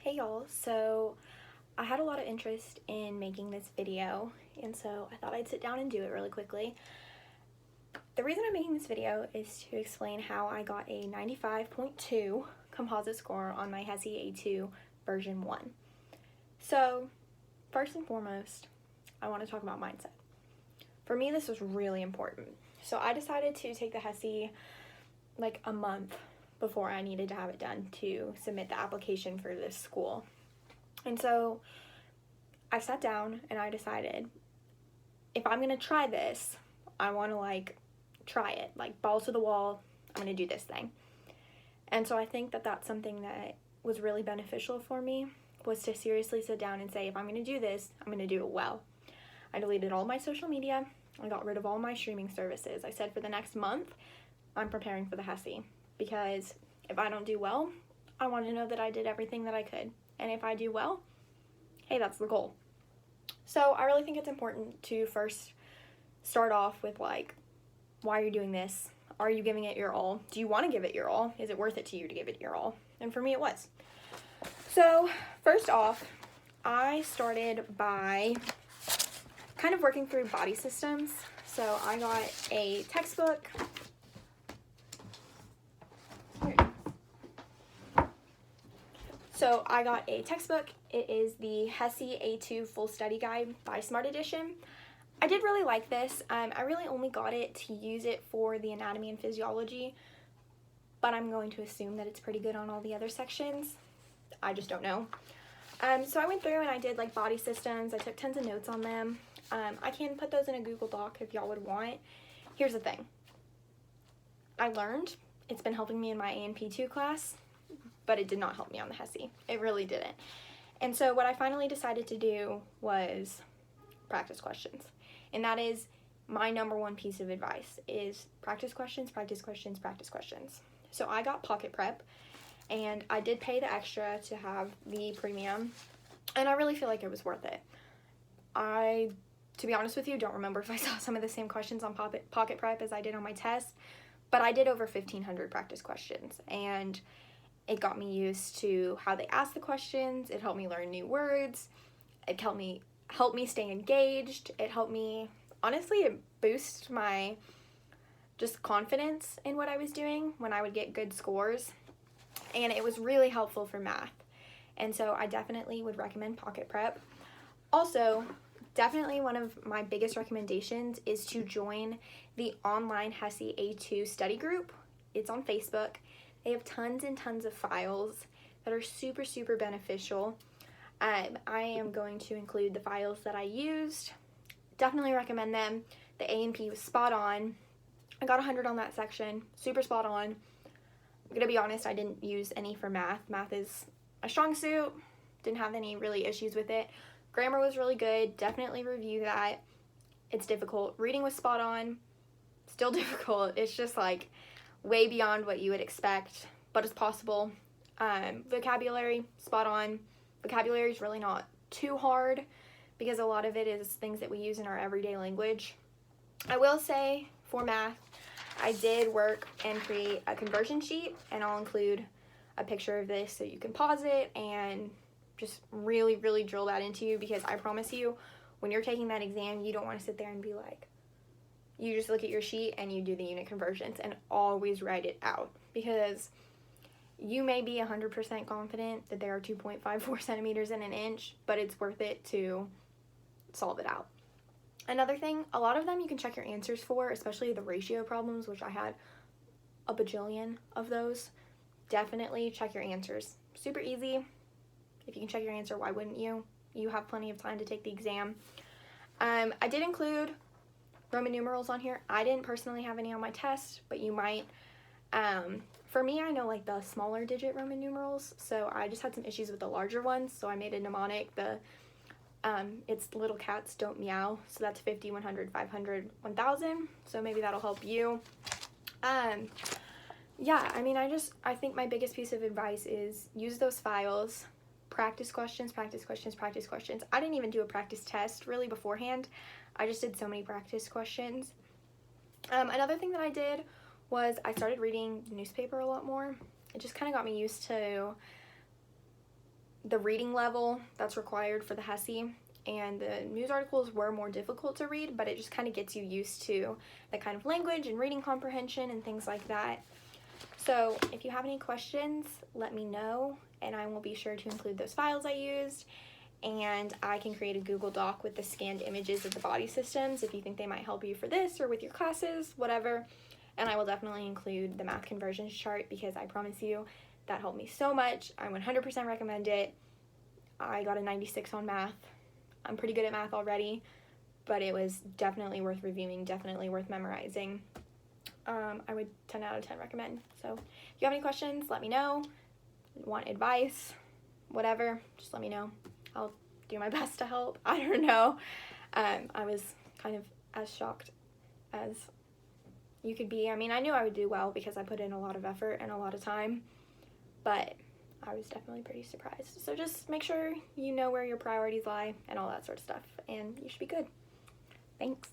Hey y'all, so I had a lot of interest in making this video, and so I thought I'd sit down and do it really quickly. The reason I'm making this video is to explain how I got a 95.2 composite score on my HESI A2 version 1. So first and foremost, I want to talk about mindset. For me, this was really important. So I decided to take the HESI like a month before I needed to have it done to submit the application for this school. And so I sat down and I decided, if I'm gonna try this, I want to try it, balls to the wall. I'm gonna do this thing. And so I think that that's something that was really beneficial for me, was to seriously sit down and say, if I'm gonna do this, I'm gonna do it well. I deleted all my social media. I got rid of all my streaming services. I said for the next month, I'm preparing for the HESI, because if I don't do well, I want to know that I did everything that I could. And if I do well, hey, that's the goal. So I really think it's important to first start off with why you're doing this. Are you giving it your all? Do you want to give it your all? Is it worth it to you to give it your all? And for me, it was. So first off, I started by kind of working through body systems. So I got a textbook. So I got a textbook. It is the HESI A2 Full Study Guide by Smart Edition. I did really like this. I really only got it to use it for the anatomy and physiology, but I'm going to assume that it's pretty good on all the other sections. I just don't know. So I went through and I did body systems. I took tons of notes on them. I can put those in a Google Doc if y'all would want. Here's the thing. I learned. It's been helping me in my A&P2 class, but it did not help me on the HESI. It really didn't. And so what I finally decided to do was practice questions. And that is my number one piece of advice, is practice questions, practice questions, practice questions. So I got Pocket Prep, and I did pay the extra to have the premium, and I really feel like it was worth it. I, to be honest with you, don't remember if I saw some of the same questions on Pocket Prep as I did on my test, but I did over 1,500 practice questions, and it got me used to how they ask the questions. It helped me learn new words. It helped me stay engaged. It helped me, honestly, it boosted my just confidence in what I was doing when I would get good scores. And it was really helpful for math. And so I definitely would recommend Pocket Prep. Also, definitely one of my biggest recommendations is to join the online HESI A2 study group. It's on Facebook. They have tons and tons of files that are super, super beneficial. I am going to include the files that I used. Definitely recommend them. The A&P was spot on. I got 100 on that section. Super spot on. I'm going to be honest, I didn't use any for math. Math is a strong suit. Didn't have any really issues with it. Grammar was really good. Definitely review that. It's difficult. Reading was spot on. Still difficult. It's just way beyond what you would expect, but it's possible. Vocabulary, spot on. Vocabulary is really not too hard because a lot of it is things that we use in our everyday language. I will say, for math, I did work and create a conversion sheet, and I'll include a picture of this so you can pause it and just really, really drill that into you, because I promise you, when you're taking that exam, you don't want to sit there and be you just look at your sheet and you do the unit conversions, and always write it out, because you may be 100% confident that there are 2.54 centimeters in an inch, but it's worth it to solve it out. Another thing, a lot of them you can check your answers for, especially the ratio problems, which I had a bajillion of those. Definitely check your answers. Super easy. If you can check your answer, why wouldn't you? You have plenty of time to take the exam. I did include Roman numerals on here. I didn't personally have any on my test, but you might. For me, I know the smaller digit Roman numerals, so I just had some issues with the larger ones, so I made a mnemonic. It's little cats don't meow, so that's 50, 100, 500, 1000, so maybe that'll help you. Yeah, I think my biggest piece of advice is use those files, practice questions, practice questions, practice questions. I didn't even do a practice test really beforehand. I just did so many practice questions. Another thing that I did was I started reading the newspaper a lot more. It just kind of got me used to the reading level that's required for the HESI, and the news articles were more difficult to read, but it just kind of gets you used to the kind of language and reading comprehension and things like that. So if you have any questions, let me know, and I will be sure to include those files I used, and I can create a Google Doc with the scanned images of the body systems if you think they might help you for this or with your classes, whatever. And I will definitely include the math conversions chart, because I promise you that helped me so much. I 100% recommend it. I got a 96 on math. I'm pretty good at math already, but it was definitely worth reviewing, definitely worth memorizing. I would 10 out of 10 recommend. So if you have any questions, let me know. Want advice, whatever, just let me know. I'll do my best to help. I don't know. I was kind of as shocked as you could be. I mean, I knew I would do well because I put in a lot of effort and a lot of time, but I was definitely pretty surprised. So just make sure you know where your priorities lie and all that sort of stuff, and you should be good. Thanks.